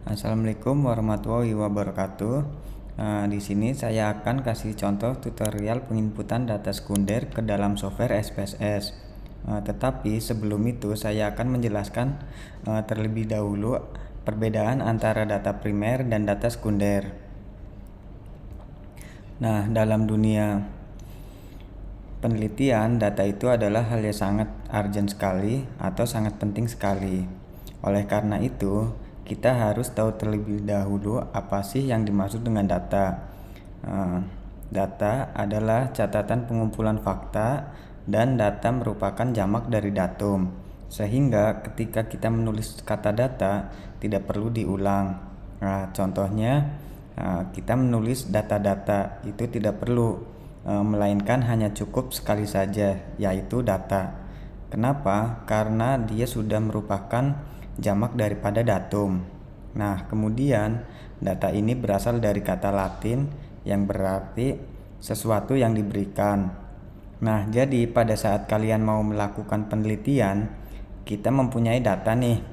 Assalamualaikum warahmatullahi wabarakatuh. Di sini saya akan kasih contoh tutorial penginputan data sekunder ke dalam software SPSS. Tetapi sebelum itu saya akan menjelaskan terlebih dahulu perbedaan antara data primer dan data sekunder. Nah, dalam dunia penelitian, data itu adalah hal yang sangat urgent sekali atau sangat penting sekali. Oleh karena itu, kita harus tahu terlebih dahulu apa sih yang dimaksud dengan data. Data adalah catatan pengumpulan fakta dan data merupakan jamak dari datum. Sehingga ketika kita menulis kata data tidak perlu diulang. Contohnya kita menulis data-data itu tidak perlu, melainkan hanya cukup sekali saja, yaitu data. Kenapa? Karena dia sudah merupakan jamak daripada datum. Nah, kemudian data ini berasal dari kata Latin yang berarti sesuatu yang diberikan. Nah, jadi pada saat kalian mau melakukan penelitian, kita mempunyai data nih,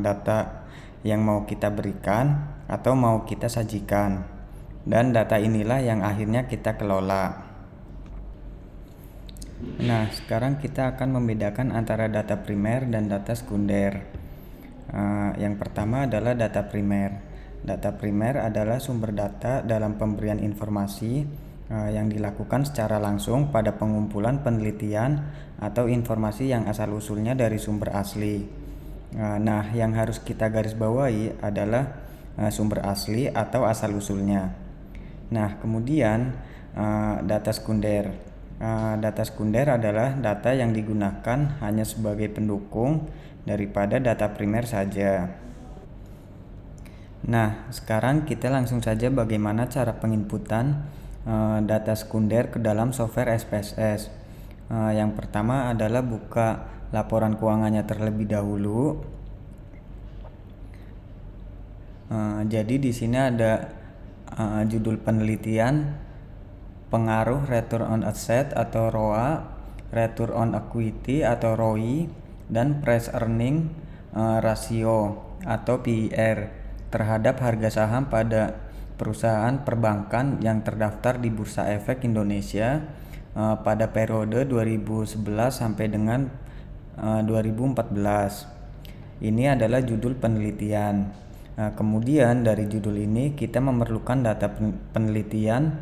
data yang mau kita berikan atau mau kita sajikan. Dan data inilah yang akhirnya kita kelola. Nah, sekarang kita akan membedakan antara data primer dan data sekunder. Yang pertama adalah data primer. Data primer adalah sumber data dalam pemberian informasi yang dilakukan secara langsung pada pengumpulan penelitian atau informasi yang asal-usulnya dari sumber asli. Nah, yang harus kita garis bawahi adalah sumber asli atau asal-usulnya. Nah, kemudian data sekunder. Data sekunder adalah data yang digunakan hanya sebagai pendukung daripada data primer saja. Nah, sekarang kita langsung saja bagaimana cara penginputan data sekunder ke dalam software SPSS. Yang pertama adalah buka laporan keuangannya terlebih dahulu. Jadi di sini ada judul penelitian, pengaruh return on asset atau ROA, return on equity atau ROI, dan price earning ratio atau PER terhadap harga saham pada perusahaan perbankan yang terdaftar di Bursa Efek Indonesia pada periode 2011 sampai dengan 2014. Ini adalah judul penelitian. Kemudian dari judul ini kita memerlukan data penelitian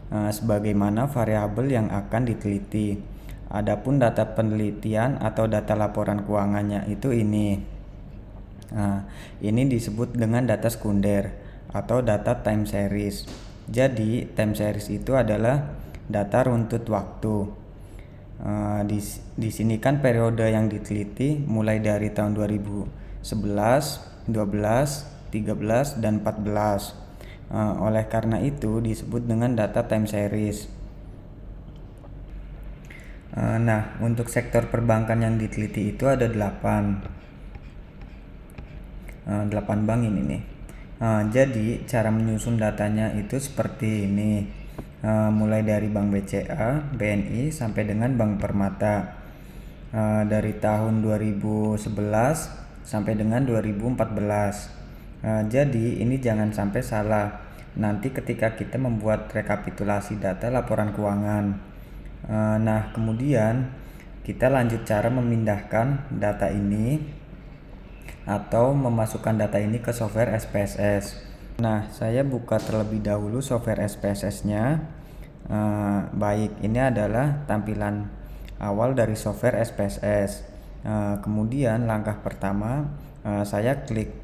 sebagaimana variabel yang akan diteliti. Adapun data penelitian atau data laporan keuangannya itu ini. Ini disebut dengan data sekunder atau data time series. Jadi time series itu adalah data runtut waktu. Di sini kan periode yang diteliti mulai dari tahun 2011, 12, 13, dan 14. Oleh karena itu disebut dengan data time series. Nah, untuk sektor perbankan yang diteliti itu ada 8 bank ini nih. Jadi cara menyusun datanya itu seperti ini. Mulai dari Bank BCA, BNI sampai dengan Bank Permata. Dari tahun 2011 sampai dengan 2014. Jadi ini jangan sampai salah nanti ketika kita membuat rekapitulasi data laporan keuangan. Nah, kemudian kita lanjut cara memindahkan data ini atau memasukkan data ini ke software SPSS. Nah, saya buka terlebih dahulu software SPSS-nya. Baik, ini adalah tampilan awal dari software SPSS. Kemudian langkah pertama, saya klik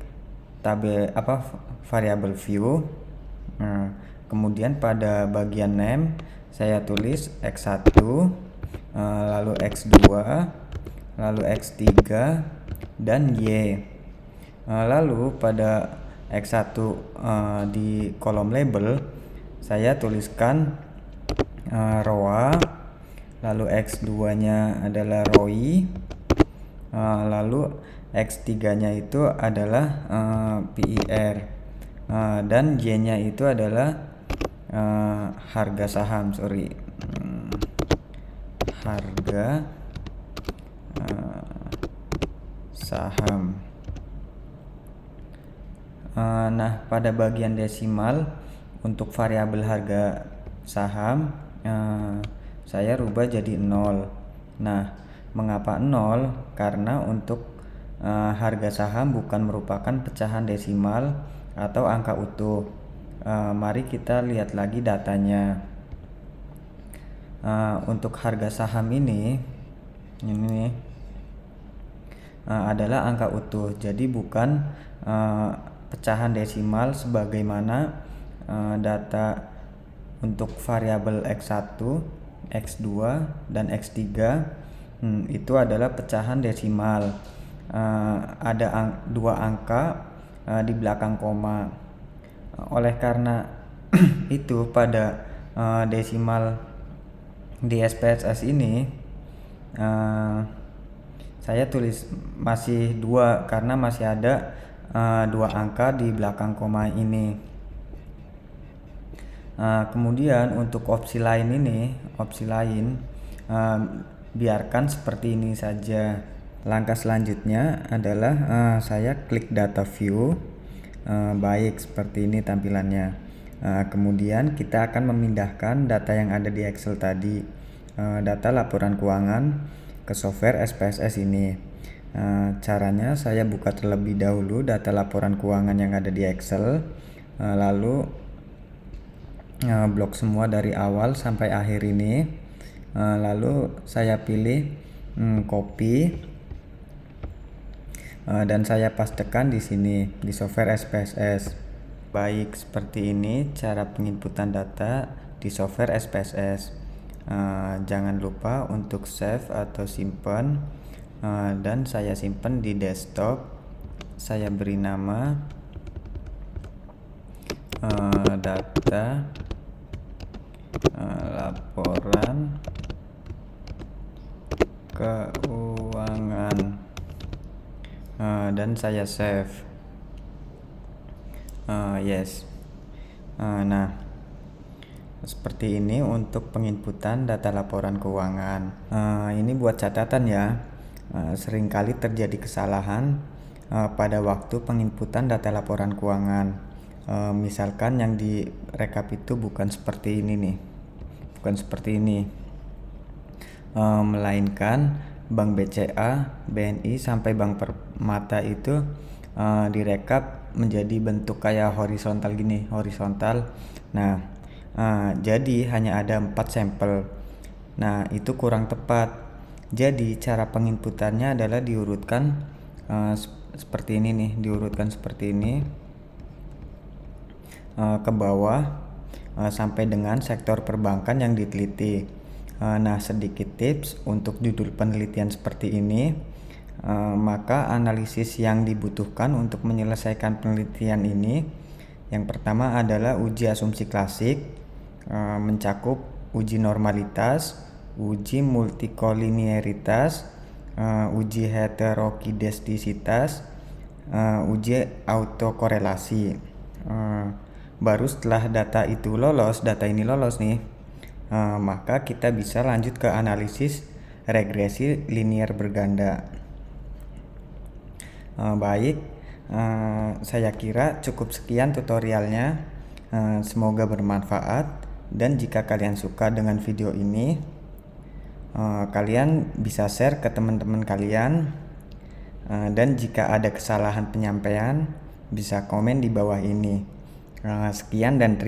variable view. Kemudian pada bagian name saya tulis X1, lalu X2, lalu X3, dan Y. Lalu pada X1 di kolom label saya tuliskan ROA, lalu X2 nya adalah ROI, lalu X3 nya itu adalah PER, dan Y nya itu adalah harga saham, harga saham. Nah, pada bagian desimal untuk variabel harga saham saya rubah jadi 0. Nah, mengapa 0? Karena untuk harga saham bukan merupakan pecahan desimal atau angka utuh. Mari kita lihat lagi datanya. Untuk harga saham ini adalah angka utuh, jadi bukan pecahan desimal sebagaimana data untuk variabel X1, X2, dan X3 itu adalah pecahan desimal. Ada dua angka di belakang koma. Oleh karena itu pada desimal di SPSS ini saya tulis masih 2 karena masih ada 2 angka di belakang koma ini. Kemudian untuk opsi lain biarkan seperti ini saja. Langkah selanjutnya adalah saya klik data view. Baik, seperti ini tampilannya. Kemudian kita akan memindahkan data yang ada di Excel tadi, data laporan keuangan, ke software SPSS ini. Caranya saya buka terlebih dahulu data laporan keuangan yang ada di Excel, lalu blok semua dari awal sampai akhir ini, lalu saya pilih copy dan saya pastekan di sini di software SPSS. Baik, seperti ini cara penginputan data di software SPSS. Jangan lupa untuk save atau simpan, dan saya simpan di desktop. Saya beri nama data laporan keuangan, dan saya save. Yes. Nah, seperti ini untuk penginputan data laporan keuangan. Ini buat catatan ya. Seringkali terjadi kesalahan pada waktu penginputan data laporan keuangan. Misalkan yang direkap itu bukan seperti ini nih, melainkan Bank BCA, BNI sampai Bank Permata itu direkap menjadi bentuk kayak horizontal gini, Nah, jadi hanya ada 4 sampel. Nah, itu kurang tepat. Jadi cara penginputannya adalah diurutkan seperti ini nih, ke bawah sampai dengan sektor perbankan yang diteliti. Nah, sedikit tips untuk judul penelitian seperti ini. Maka analisis yang dibutuhkan untuk menyelesaikan penelitian ini, yang pertama adalah uji asumsi klasik, mencakup uji normalitas, uji multikolinearitas, uji heterokidestisitas, uji autokorelasi. Baru setelah data ini lolos nih, maka kita bisa lanjut ke analisis regresi linear berganda. Baik, saya kira cukup sekian tutorialnya. Semoga bermanfaat, dan jika kalian suka dengan video ini, kalian bisa share ke teman-teman kalian, dan jika ada kesalahan penyampaian bisa komen di bawah ini. Sekian dan terima kasih.